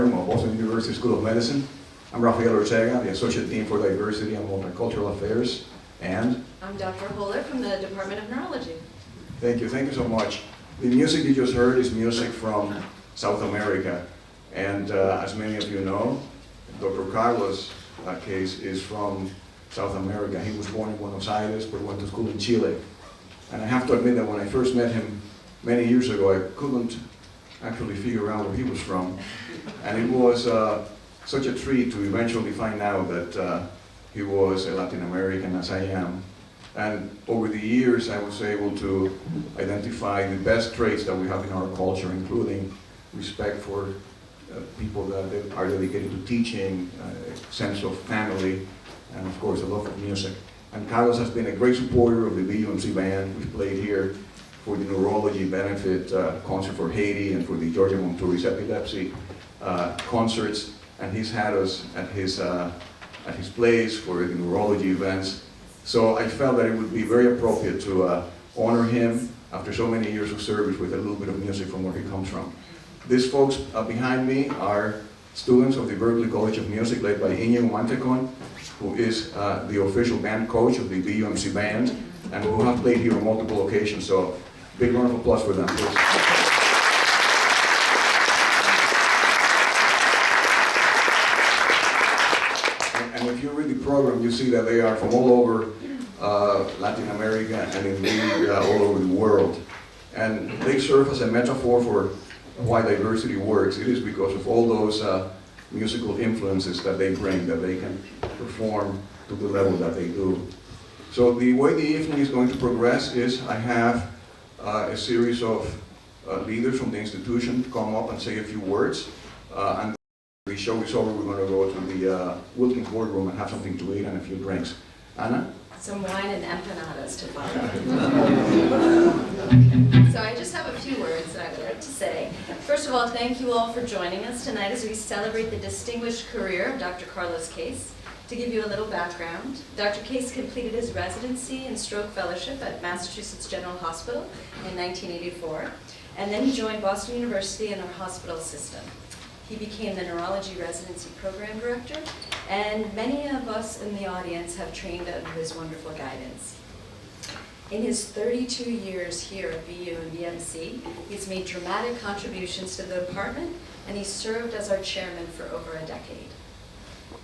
Of Boston University School of Medicine. I'm Rafael Ortega, the Associate Dean for Diversity and Multicultural Affairs, and I'm Dr. Holler from the Department of Neurology. Thank you so much. The music you just heard is music from South America, and as many of you know, Dr. Carlos Kase is from South America. He was born in Buenos Aires, but went to school in Chile. And I have to admit that when I first met him many years ago, I couldn't actually figure out where he was from. And it was such a treat to eventually find out that he was a Latin American, as I am. And over the years, I was able to identify the best traits that we have in our culture, including respect for people that are dedicated to teaching, a sense of family, and of course, a love of music. And Carlos has been a great supporter of the BUMC band. We've played here for the neurology benefit concert for Haiti and for the Georgia Montour's epilepsy concerts, and he's had us at his place for the neurology events. So I felt that it would be very appropriate to honor him after so many years of service with a little bit of music from where he comes from. These folks behind me are students of the Berklee College of Music, led by Iñigo Mantecon, who is the official band coach of the BUMC band, and who have played here on multiple occasions. So big round of applause for them, please. And if you read the program, you see that they are from all over Latin America and indeed all over the world. And they serve as a metaphor for why diversity works. It is because of all those musical influences that they bring, that they can perform to the level that they do. So the way the evening is going to progress is I have a series of leaders from the institution come up and say a few words. And the show is over, we're going to go to the Wilkins boardroom and have something to eat and a few drinks. Anna? Some wine and empanadas to follow. So I just have a few words that I would like to say. First of all, thank you all for joining us tonight as we celebrate the distinguished career of Dr. Carlos Kase. To give you a little background, Dr. Kase completed his residency and stroke fellowship at Massachusetts General Hospital in 1984, and then he joined Boston University in our hospital system. He became the neurology residency program director, and many of us in the audience have trained under his wonderful guidance. In his 32 years here at BU and BMC, he's made dramatic contributions to the department, and he served as our chairman for over a decade.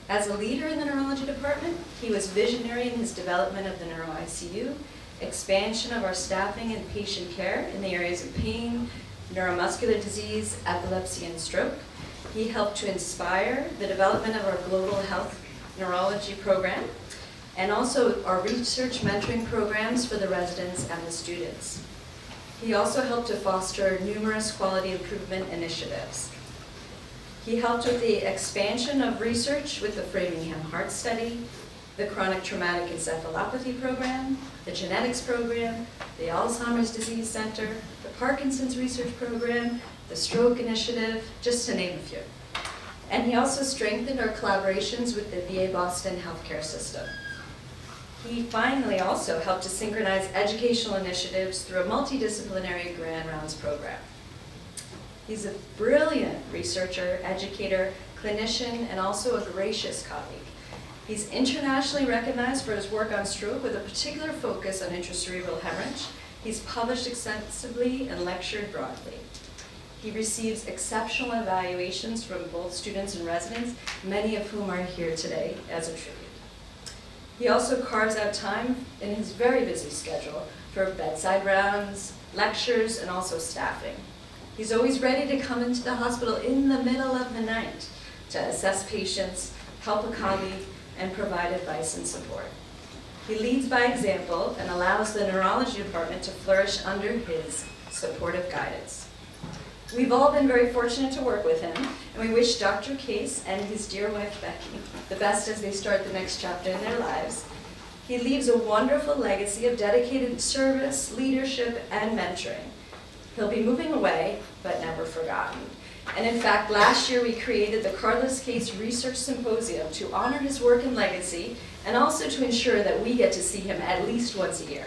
As a leader in the neurology department, he was visionary in his development of the neuro ICU, expansion of our staffing and patient care in the areas of pain, neuromuscular disease, epilepsy, and stroke. He helped to inspire the development of our global health neurology program, and also our research mentoring programs for the residents and the students. He also helped to foster numerous quality improvement initiatives. He helped with the expansion of research with the Framingham Heart Study, the Chronic Traumatic Encephalopathy Program, the Genetics Program, the Alzheimer's Disease Center, the Parkinson's Research Program, the Stroke Initiative, just to name a few. And he also strengthened our collaborations with the VA Boston healthcare system. He finally also helped to synchronize educational initiatives through a multidisciplinary Grand Rounds program. He's a brilliant researcher, educator, clinician, and also a gracious colleague. He's internationally recognized for his work on stroke with a particular focus on intracerebral hemorrhage. He's published extensively and lectured broadly. He receives exceptional evaluations from both students and residents, many of whom are here today as a tribute. He also carves out time in his very busy schedule for bedside rounds, lectures, and also staffing. He's always ready to come into the hospital in the middle of the night to assess patients, help a colleague, and provide advice and support. He leads by example and allows the neurology department to flourish under his supportive guidance. We've all been very fortunate to work with him, And we wish Dr. Kase and his dear wife Becky the best as they start the next chapter in their lives. He leaves a wonderful legacy of dedicated service, leadership, and mentoring. He'll be moving away, but never forgotten. And in fact, last year we created the Carlos Kase Research Symposium to honor his work and legacy, and also to ensure that we get to see him at least once a year.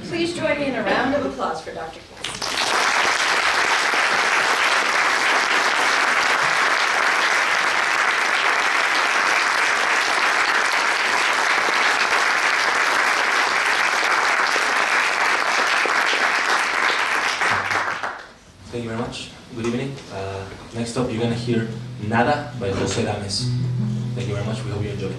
Please join me in a round of applause for Dr. Kase. Thank you very much. Good evening. Next up, you're going to hear Nada by José Gámez. Thank you very much. We hope you enjoy it.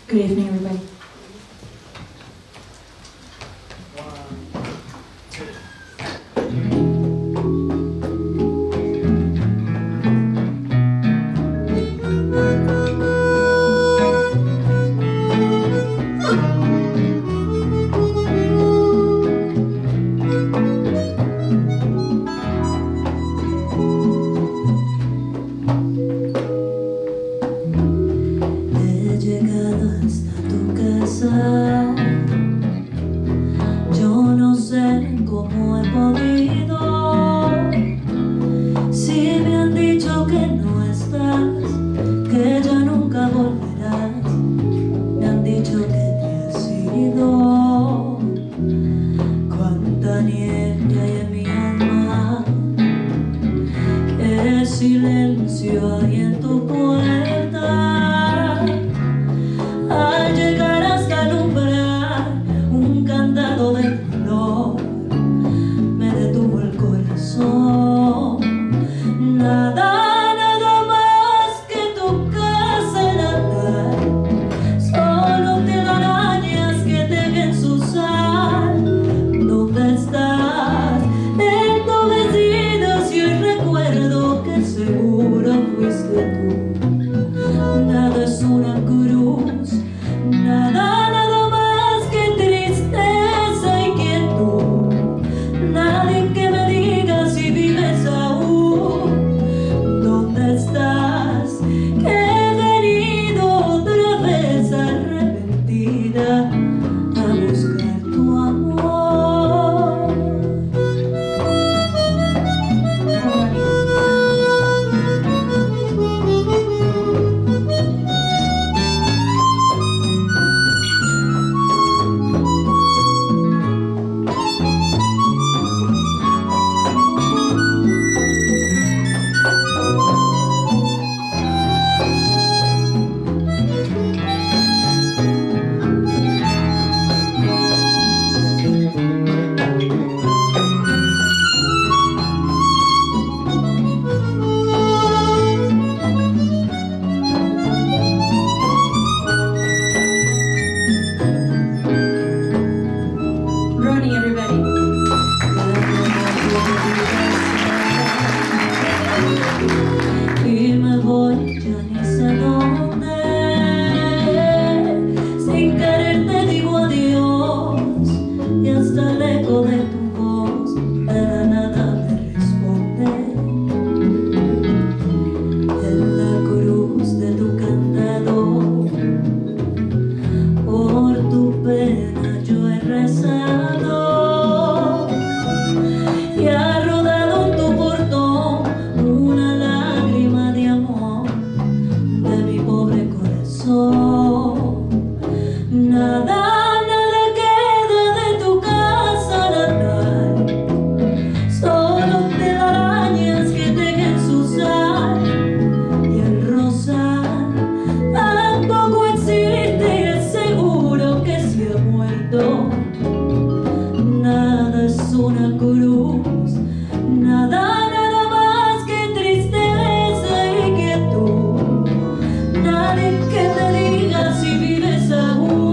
Good evening, everybody. Nadie que te diga si vives aún.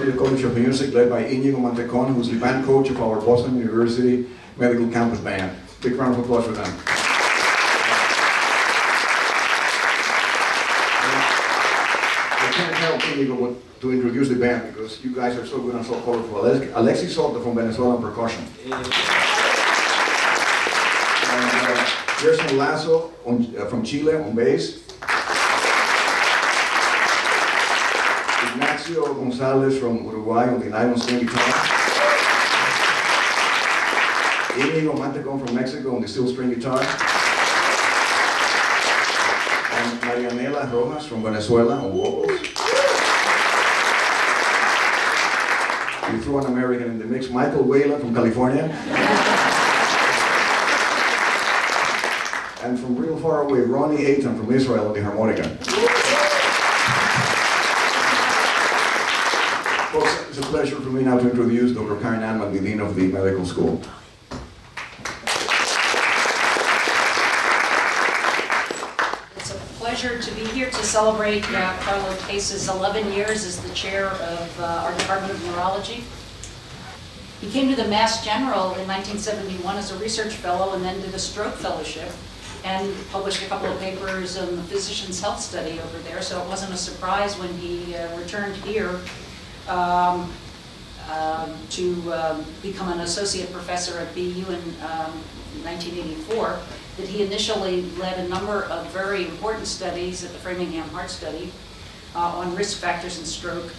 California College of Music, led by Íñigo Mantecón, who's the band coach of our Boston University Medical Campus Band. Big round of applause for them. I can't help Íñigo to introduce the band because you guys are so good and so colorful. Alexis Soto from Venezuela on percussion. And Gerson Lazo from Chile on bass. Ignacio Gonzalez from Uruguay on the nylon string guitar. Íñigo Mantecón from Mexico on the steel string guitar. And Marianela Rojas from Venezuela on vocals. We threw an American in the mix, Michael Whalen from California. And from real far away, Ronnie Aiton from Israel on the harmonica. Folks, it's a pleasure for me now to introduce Dr. Karen Anman, the Dean of the Medical School. It's a pleasure to be here to celebrate Carlos Kase's 11 years as the chair of our Department of Neurology. He came to the Mass General in 1971 as a research fellow and then did a stroke fellowship and published a couple of papers on the physician's health study over there, so it wasn't a surprise when he returned here to become an associate professor at BU in 1984, that he initially led a number of very important studies at the Framingham Heart Study on risk factors in stroke.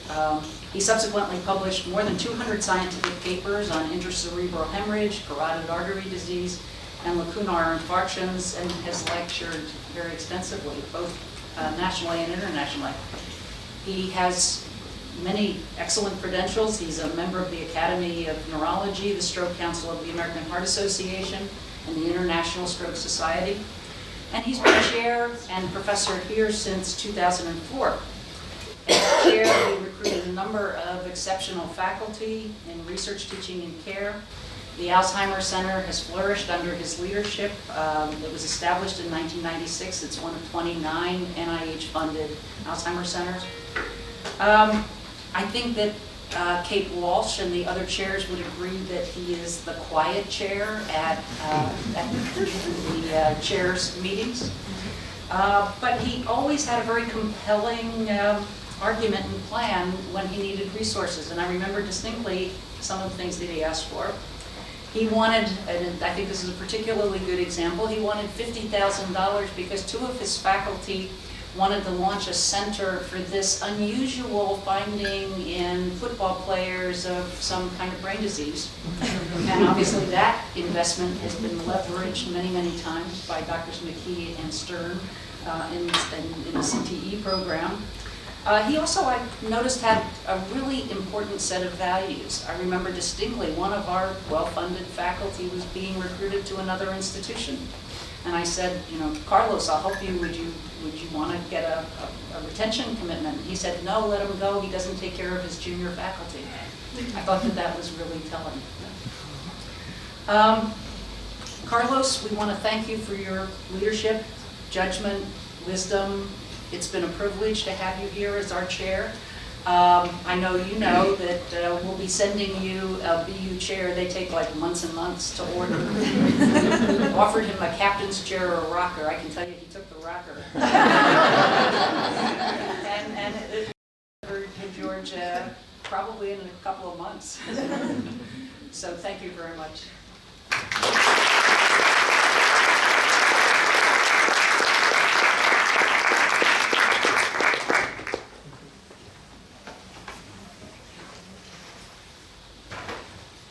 He subsequently published more than 200 scientific papers on intracerebral hemorrhage, carotid artery disease, and lacunar infarctions, and has lectured very extensively, both nationally and internationally. He has many excellent credentials. He's a member of the Academy of Neurology, the Stroke Council of the American Heart Association, and the International Stroke Society. And he's been chair and professor here since 2004. As chair, he recruited a number of exceptional faculty in research, teaching, and care. The Alzheimer's Center has flourished under his leadership. It was established in 1996. It's one of 29 NIH-funded Alzheimer's centers. I think that Kate Walsh and the other chairs would agree that he is the quiet chair at the chair's meetings. But he always had a very compelling argument and plan when he needed resources. And I remember distinctly some of the things that he asked for. He wanted, and I think this is a particularly good example, he wanted $50,000 because two of his faculty wanted to launch a center for this unusual finding in football players of some kind of brain disease. And obviously that investment has been leveraged many, many times by Drs. McKee and Stern in the CTE program. He also, I noticed, had a really important set of values. I remember distinctly one of our well-funded faculty was being recruited to another institution. And I said, you know, Carlos, I'll help you. Would you want to get a retention commitment? He said, no, let him go. He doesn't take care of his junior faculty. I thought that was really telling. Carlos, we want to thank you for your leadership, judgment, wisdom. It's been a privilege to have you here as our chair. I know you know that we'll be sending you a BU chair. They take like months and months to order. Offered him a captain's chair or a rocker. I can tell you he took the rocker. and it delivered to Georgia probably in a couple of months. So thank you very much.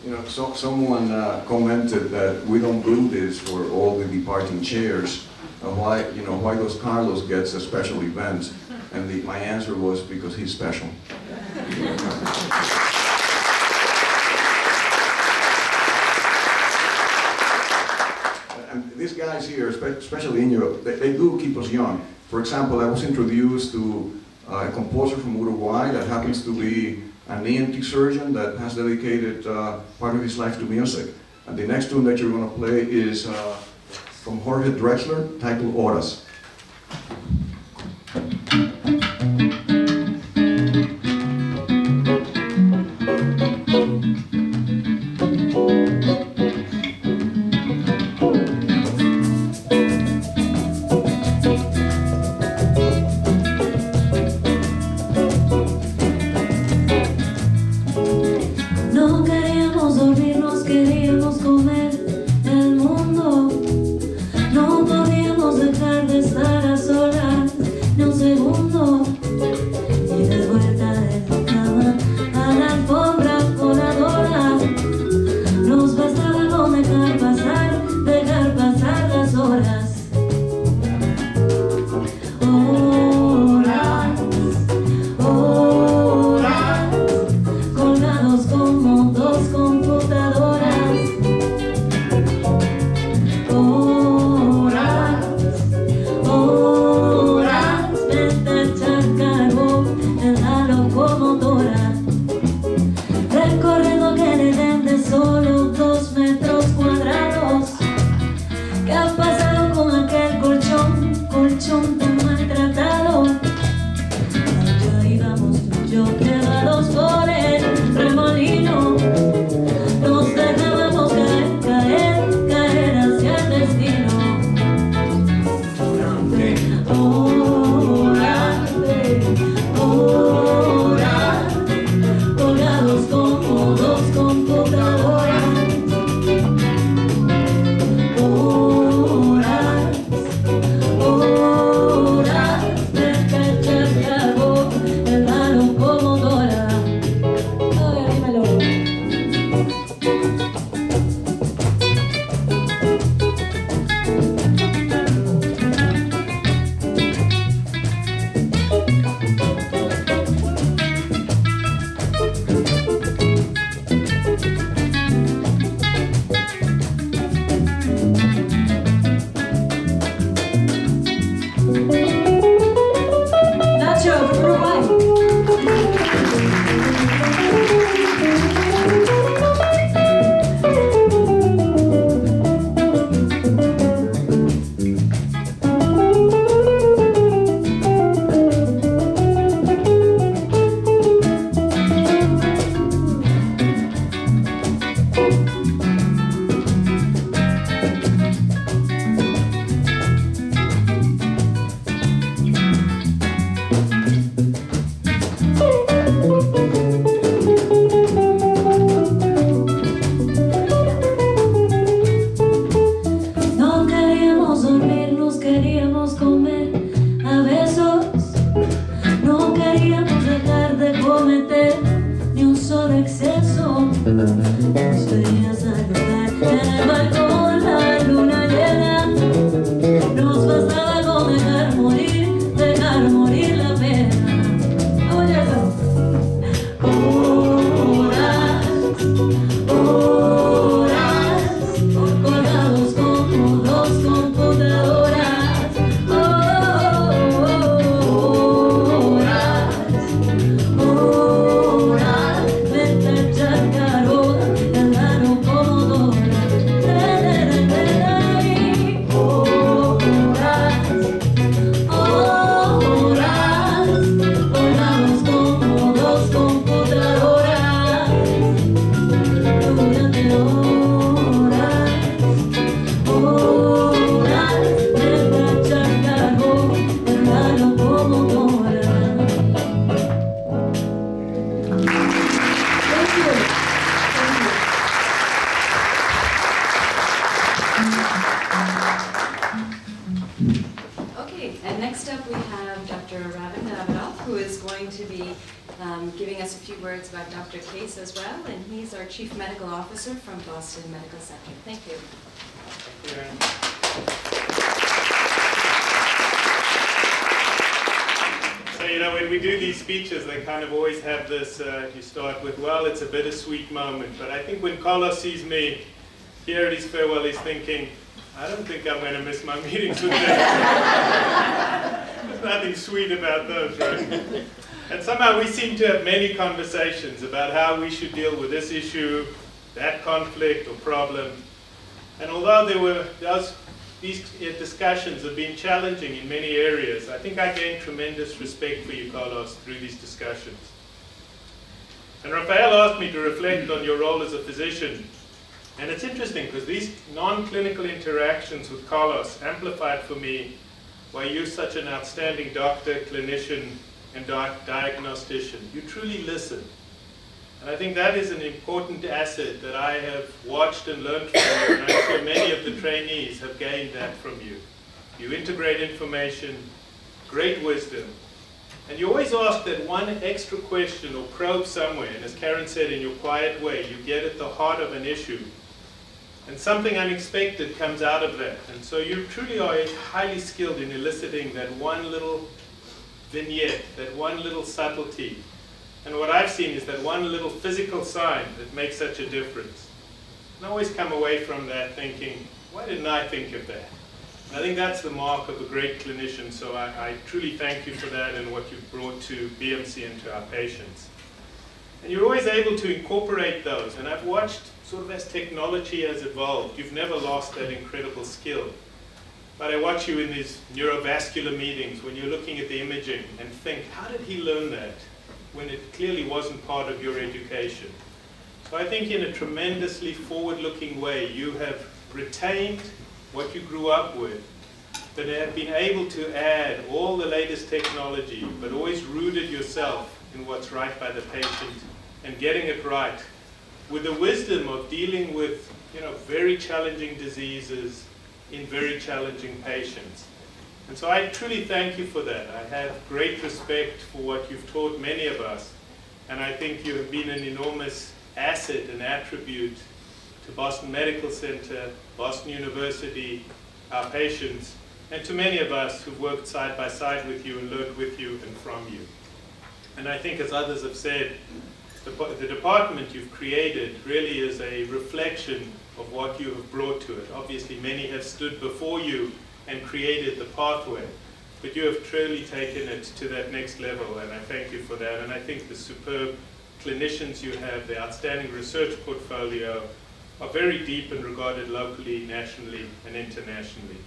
You know, someone commented that we don't do this for all the departing chairs. Why does Carlos gets a special event? And my answer was because he's special. And these guys here, especially in Europe, they do keep us young. For example, I was introduced to a composer from Uruguay that happens to be an ENT surgeon that has dedicated part of his life to music. And the next tune that you're going to play is from Jorge Drexler, titled Horas. Okay, and next up we have Dr. Rafael, who is going to be giving us a few words about Dr. Kase as well, and he's our Chief Medical Officer from Boston Medical Center. Thank you. So, you know, when we do these speeches, they kind of always have this, you start with, well, it's a bittersweet moment. But I think when Carlos sees me here at his farewell, he's thinking, I don't think I'm going to miss my meetings with them. There's nothing sweet about those, right? And somehow we seem to have many conversations about how we should deal with this issue, that conflict or problem. And although these discussions have been challenging in many areas, I think I gained tremendous respect for you, Carlos, through these discussions. And Rafael asked me to reflect on your role as a physician. And it's interesting because these non-clinical interactions with Carlos amplified for me why you're such an outstanding doctor, clinician, and diagnostician. You truly listen. And I think that is an important asset that I have watched and learned from you, and I'm sure many of the trainees have gained that from you. You integrate information, great wisdom, and you always ask that one extra question or probe somewhere, and as Karen said, in your quiet way, you get at the heart of an issue. And something unexpected comes out of that. And so you truly are highly skilled in eliciting that one little vignette, that one little subtlety. And what I've seen is that one little physical sign that makes such a difference. And I always come away from that thinking, why didn't I think of that? And I think that's the mark of a great clinician. So I truly thank you for that and what you've brought to BMC and to our patients. And you're always able to incorporate those. And I've watched sort of as technology has evolved, you've never lost that incredible skill. But I watch you in these neurovascular meetings when you're looking at the imaging and think, how did he learn that when it clearly wasn't part of your education? So I think in a tremendously forward-looking way, you have retained what you grew up with, but have been able to add all the latest technology, but always rooted yourself in what's right by the patient and getting it right, with the wisdom of dealing with, you know, very challenging diseases in very challenging patients. And so I truly thank you for that. I have great respect for what you've taught many of us, and I think you have been an enormous asset and attribute to Boston Medical Center, Boston University, our patients, and to many of us who've worked side by side with you and learned with you and from you. And I think, as others have said, the department you've created really is a reflection of what you have brought to it. Obviously, many have stood before you and created the pathway, but you have truly taken it to that next level, and I thank you for that. And I think the superb clinicians you have, the outstanding research portfolio, are very deep and regarded locally, nationally, and internationally.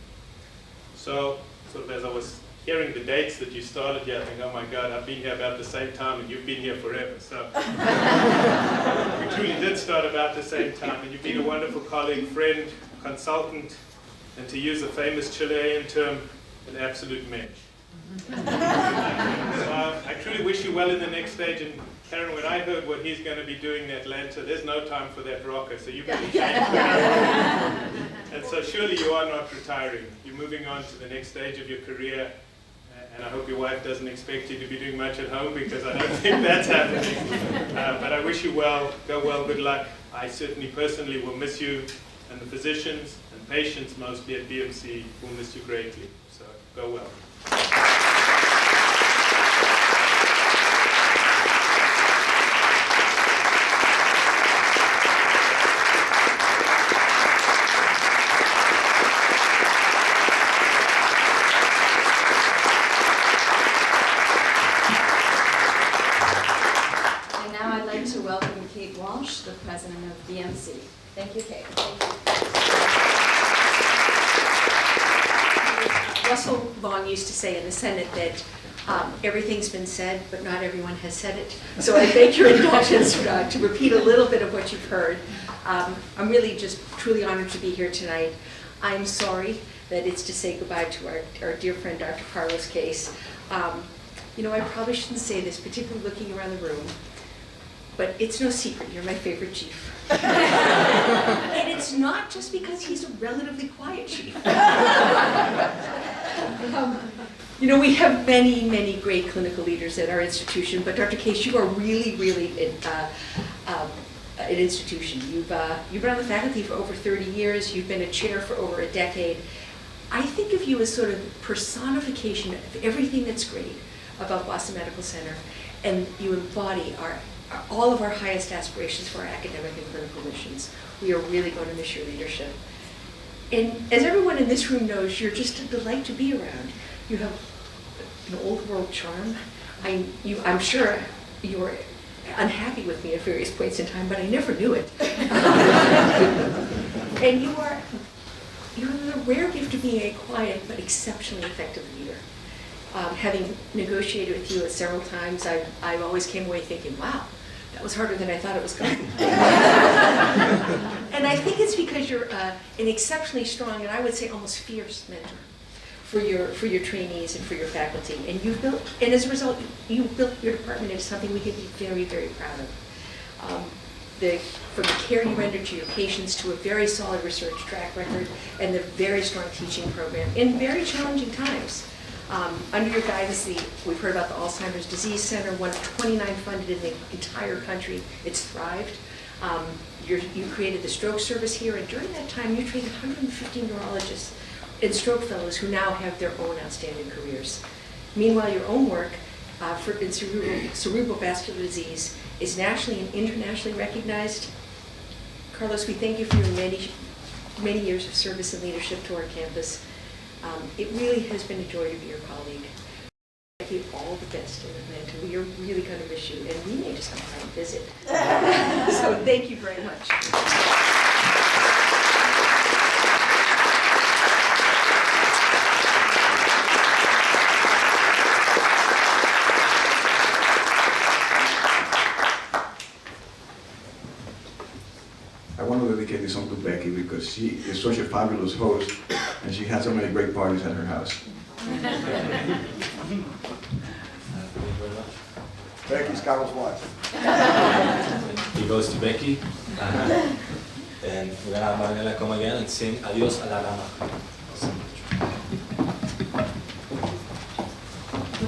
So, sort of as I was hearing the dates that you started here, I think, oh my God, I've been here about the same time and you've been here forever. So we truly did start about the same time, and you've been a wonderful colleague, friend, consultant, and to use a famous Chilean term, an absolute mensch. So I truly wish you well in the next stage. And Karen, when I heard what he's going to be doing in Atlanta, there's no time for that rocker, so you better change that. And so surely you are not retiring. You're moving on to the next stage of your career. And I hope your wife doesn't expect you to be doing much at home, because I don't think that's happening. But I wish you well, go well, good luck. I certainly personally will miss you, and the physicians and patients mostly at BMC will miss you greatly. So go well. The president of BMC. Thank you, Kate. Russell Long used to say in the Senate that everything's been said, but not everyone has said it. So I beg your indulgence to repeat a little bit of what you've heard. I'm really just truly honored to be here tonight. I'm sorry that it's to say goodbye to our dear friend, Dr. Carlos Kase. You know, I probably shouldn't say this, particularly looking around the room, but it's no secret, you're my favorite chief. And it's not just because he's a relatively quiet chief. You know, we have many, many great clinical leaders at our institution, but Dr. Kase, you are really, really an institution. You've been on the faculty for over 30 years, you've been a chair for over a decade. I think of you as sort of personification of everything that's great about Boston Medical Center, and you embody all of our highest aspirations for our academic and clinical missions. We are really going to miss your leadership. And as everyone in this room knows, you're just a delight to be around. You have an old world charm. I'm sure you were unhappy with me at various points in time, but I never knew it. And you have the rare gift of being a quiet but exceptionally effective leader. Having negotiated with you several times, I always came away thinking, wow, that was harder than I thought it was going to be. And I think it's because you're an exceptionally strong, and I would say almost fierce mentor for your trainees and for your faculty. And as a result, you built your department into something we can be very, very proud of. From the care you rendered to your patients to a very solid research track record and the very strong teaching program in very challenging times. Under your guidance, we've heard about the Alzheimer's Disease Center, one of 29 funded in the entire country. It's thrived. You created the stroke service here, and during that time, you trained 150 neurologists and stroke fellows who now have their own outstanding careers. Meanwhile, your own work in cerebral vascular disease is nationally and internationally recognized. Carlos, we thank you for your many years of service and leadership to our campus. It really has been a joy to be your colleague. Thank you all the best in Atlanta. We are really going to miss you, and we may just come by and visit. So thank you very much. I want to dedicate this song to Becky because she is such a fabulous host and she had so many great parties at her house. Thank you very much. Becky's Carlos' wife. He goes to Becky. And we're gonna have Marinela come again and sing Adios a la Rama.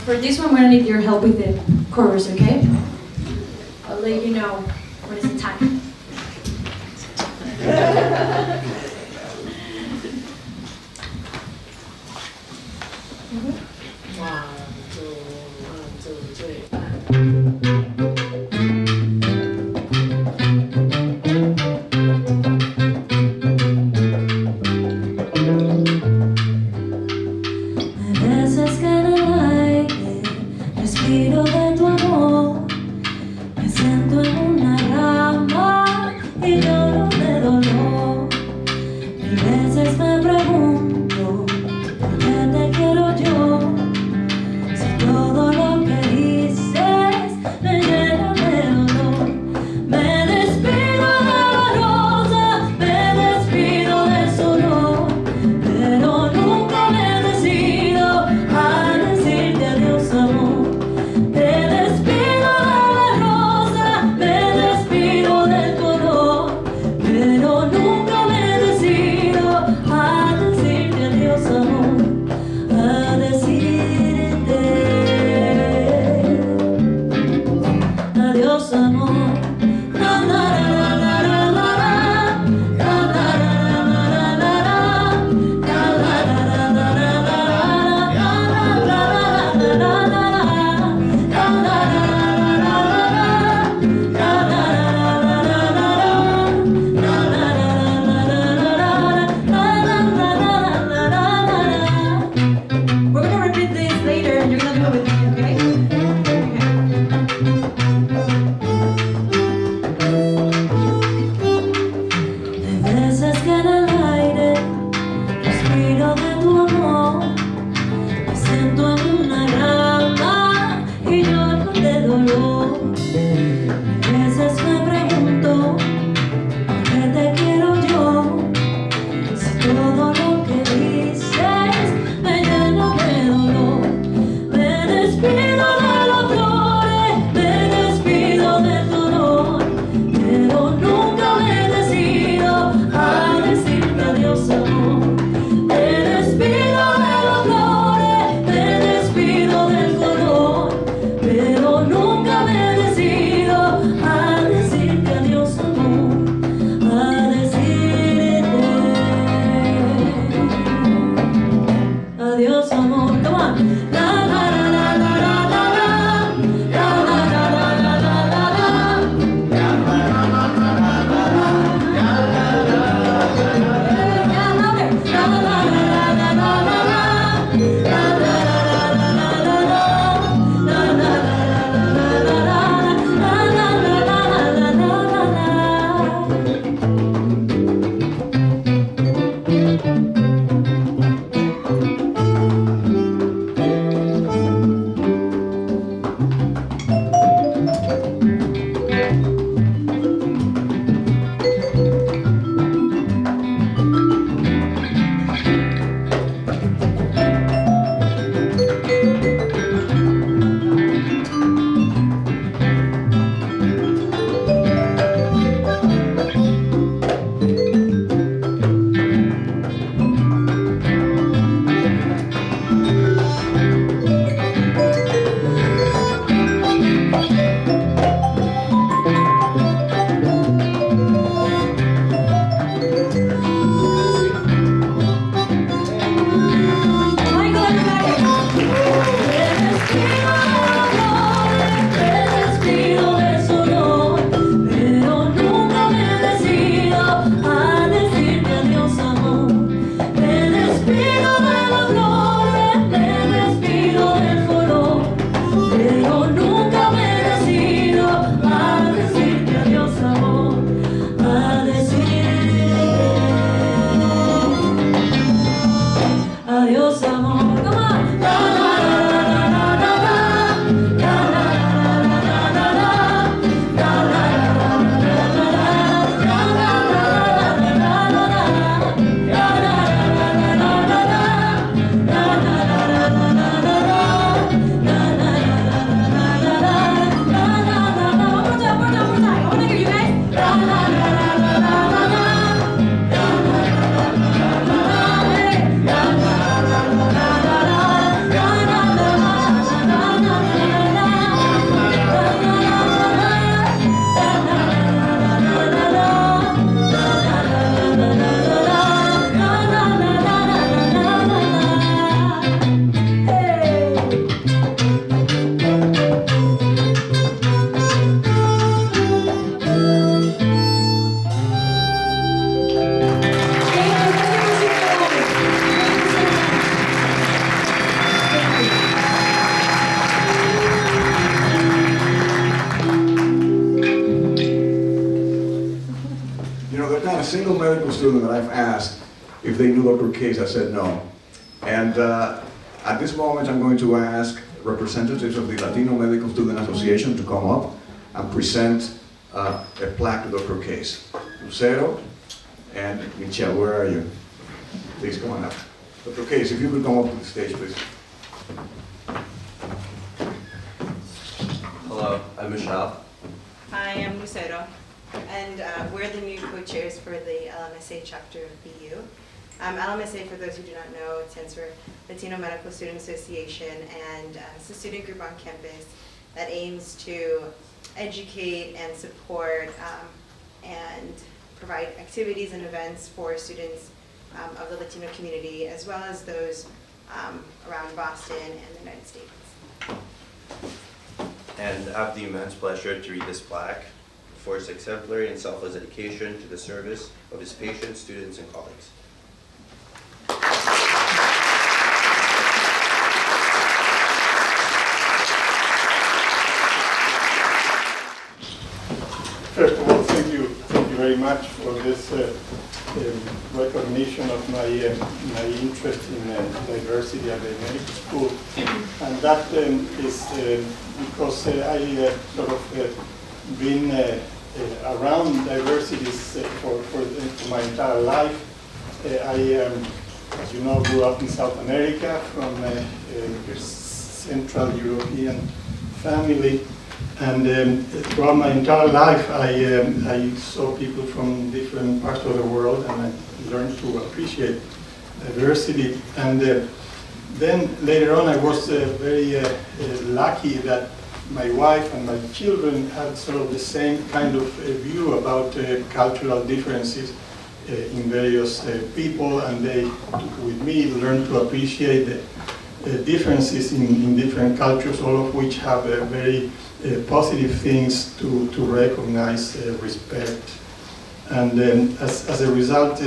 For this one, we're gonna need your help with the chorus, okay? I'll let you know what is the time. One, two, three. A veces que en el aire respiro de tu amor, me siento en una rama y lloro de dolor. the kind of single medical student that I've asked if they knew Dr. Kase, I said no. And at this moment, I'm going to ask representatives of the Latino Medical Student Association to come up and present a plaque to Dr. Kase. Lucero and Michelle, where are you? Please come on up. Dr. Kase, if you could come up to the stage, please. Hello, I'm Michelle. Hi, I'm Lucero, and we're the new co-chairs for the LMSA chapter of BU. LMSA, for those who do not know, it stands for Latino Medical Student Association, and it's a student group on campus that aims to educate and support and provide activities and events for students of the Latino community, as well as those around Boston and the United States. And I have the immense pleasure to read this plaque for his exemplary and selfless dedication to the service of his patients, students, and colleagues. First of all, thank you very much for this recognition of my interest in diversity at the medical school, and that is because I sort of been around diversities for my entire life. I, as you know, grew up in South America from a Central European family. And throughout my entire life, I saw people from different parts of the world, and I learned to appreciate diversity. And then later on, I was very lucky that my wife and my children had sort of the same kind of view about cultural differences in various people, and they, with me, learned to appreciate the differences in different cultures, all of which have very positive things to recognize, respect. And as a result,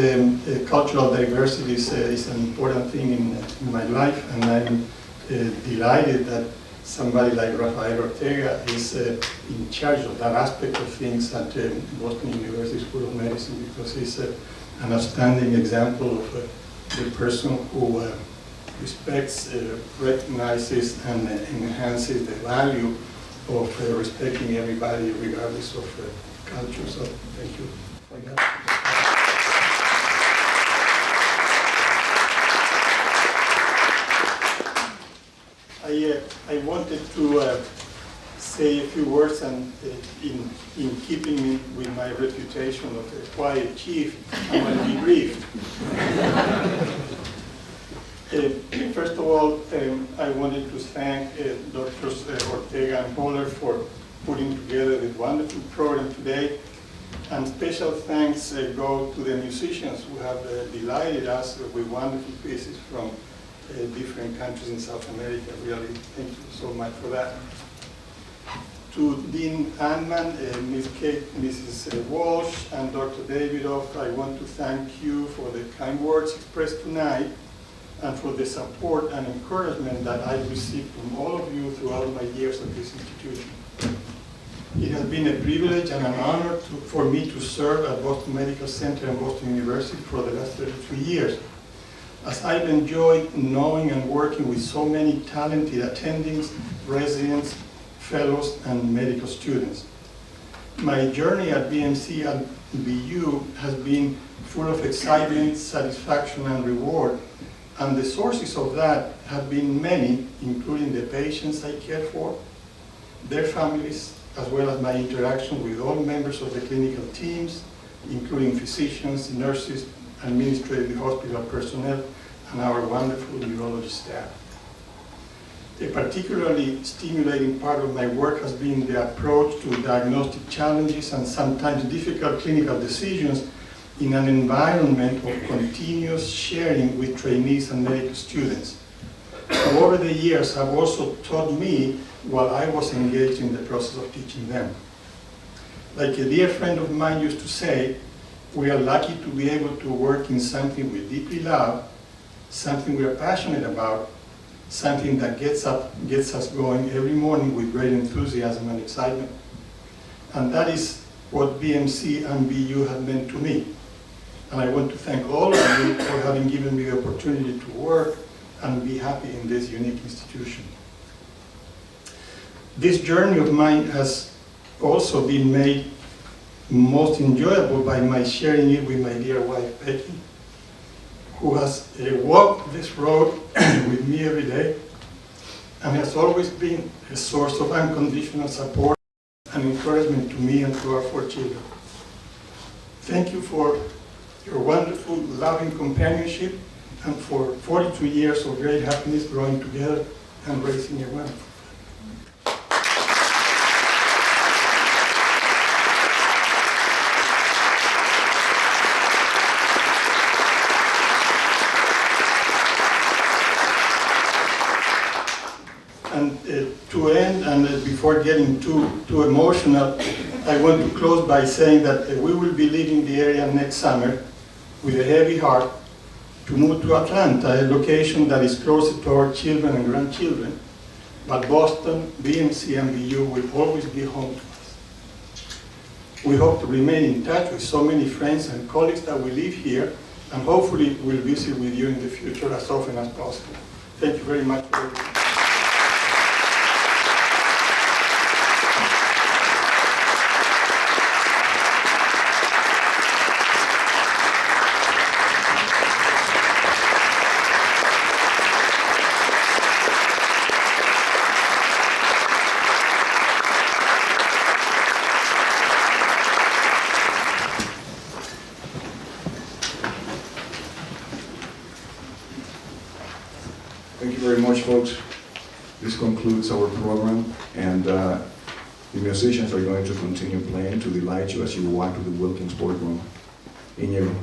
cultural diversity is an important thing in my life, and I'm delighted that somebody like Rafael Ortega is in charge of that aspect of things at Boston University School of Medicine, because he's an outstanding example of the person who respects, recognizes, and enhances the value of respecting everybody regardless of culture. So thank you for that. I wanted to say a few words, and in keeping with my reputation of a quiet chief, I'm going to be brief. First of all, I wanted to thank Drs. Ortega and Holler for putting together this wonderful program today. And special thanks go to the musicians who have delighted us with wonderful pieces from different countries in South America. Really, thank you so much for that. To Dean Anman, Mrs. Walsh, and Dr. Davidoff, I want to thank you for the kind words expressed tonight, and for the support and encouragement that I've received from all of you throughout my years at this institution. It has been a privilege and an honor for me to serve at Boston Medical Center and Boston University for the last 33 years, as I've enjoyed knowing and working with so many talented attendings, residents, fellows, and medical students. My journey at BMC and BU has been full of excitement, satisfaction, and reward. And the sources of that have been many, including the patients I cared for, their families, as well as my interaction with all members of the clinical teams, including physicians, nurses, administrative hospital personnel, and our wonderful neurology staff. A particularly stimulating part of my work has been the approach to diagnostic challenges and sometimes difficult clinical decisions in an environment of continuous sharing with trainees and medical students, who over the years have also taught me while I was engaged in the process of teaching them. Like a dear friend of mine used to say, we are lucky to be able to work in something we deeply love, something we are passionate about, something that gets us going every morning with great enthusiasm and excitement. And that is what BMC and BU have meant to me. And I want to thank all of you for having given me the opportunity to work and be happy in this unique institution. This journey of mine has also been made most enjoyable by my sharing it with my dear wife, Becky, who has walked this road with me every day and has always been a source of unconditional support and encouragement to me and to our 4 children. Thank you for your wonderful, loving companionship and for 42 years of great happiness growing together and raising a wonderful. And to end, and before getting too emotional, I want to close by saying that we will be leaving the area next summer with a heavy heart to move to Atlanta, a location that is closer to our children and grandchildren. But Boston, BMC, and BU will always be home to us. We hope to remain in touch with so many friends and colleagues that we live here, and hopefully we'll visit with you in the future as often as possible. Thank you very much for everything. Thank you very much, folks. This concludes our program, and the musicians are going to continue playing to delight you as you walk to the Wilkins boardroom. Iñigo.